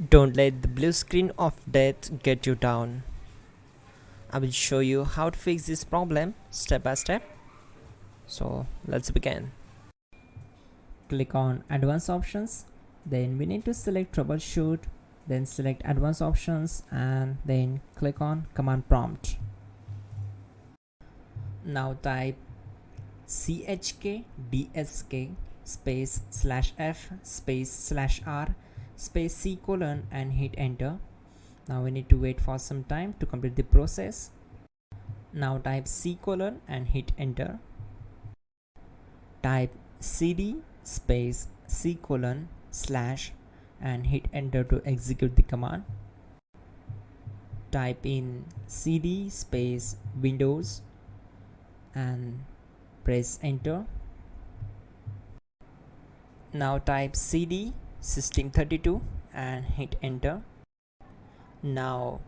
Don't let the blue screen of death get you down. I will show you how to fix this problem step by step. So let's begin. Click on Advanced Options. Then we need to select Troubleshoot. Then select Advanced Options and then click on Command Prompt. Now type chkdsk space /f space /r space C colon and hit enter. Now we need to wait for some time to complete the process. Now type C colon and hit enter. Type cd space C colon / and hit enter to execute the command. Type in cd space Windows and press enter. Now type cd system32 and hit enter. Now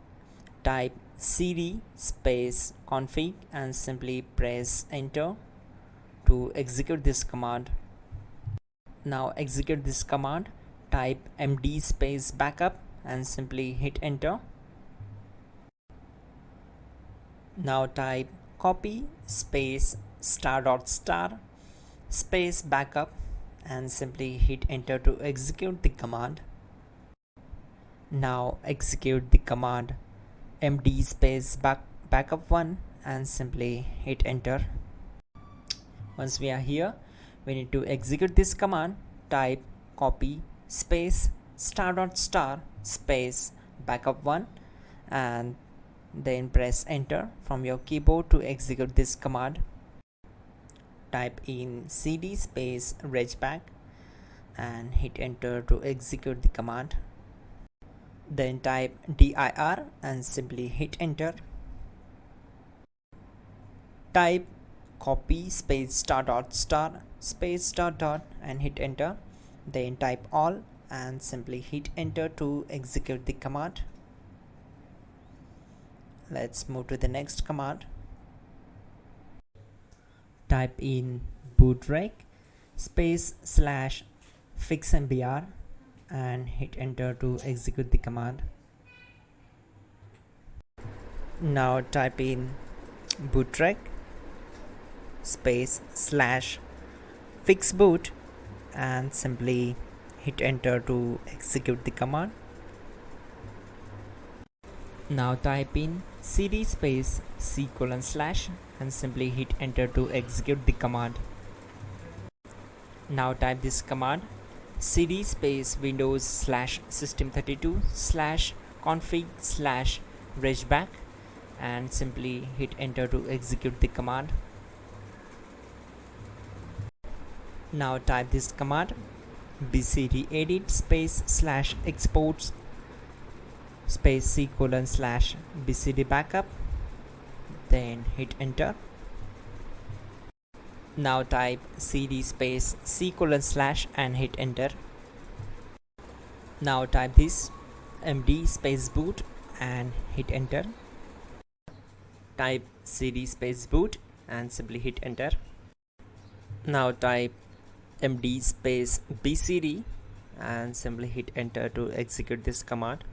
type cd space config and simply press enter to execute this command. Now execute this command. Type md space backup and simply hit enter. Now type copy space ** space backup and simply hit enter to execute the command. Now execute the command md space backup1 and simply hit enter. Once we are here, we need to execute this command. Type copy space ** space backup1 and then press enter from your keyboard to execute this command. Type in cd space regback and hit enter to execute the command. Then type dir and simply hit enter. Type copy space ** space .. and hit enter. Then type all and simply hit enter to execute the command. Let's move to the next command. Type in bootrec space / fixmbr and hit enter to execute the command. Now type in bootrec space / fixboot and simply hit enter to execute the command. Now type in cd space C colon / and simply hit enter to execute the command. Now type this command cd space Windows /system32 /config /regback and simply hit enter to execute the command. Now type this command bcdedit space /exports space C colon / bcd backup, then hit enter. Now type cd space C colon / and hit enter. Now type this md space boot and hit enter. Type cd space boot and simply hit enter. Now type md space bcd and simply hit enter to execute this command.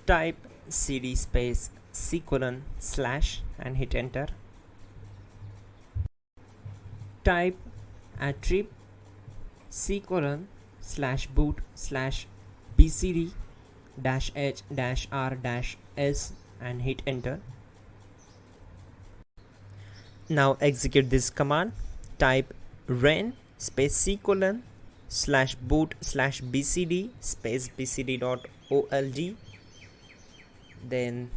Type cd space C colon / and hit enter. Type attrib C colon /boot /bcd -h -r -s and hit enter. Now execute this command. Type ren space C colon /boot /bcd space bcd.old, then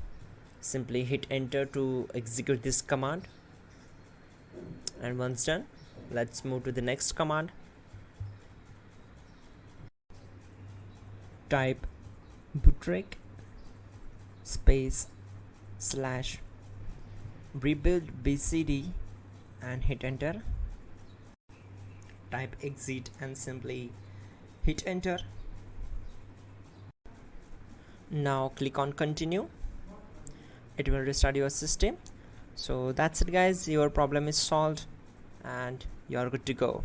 simply hit enter to execute this command. And once done, let's move to the next command. Type bootrec space / rebuild bcd and hit enter. Type exit and simply hit enter. Now click on continue. It will restart your system. So that's it guys, your problem is solved and you're good to go.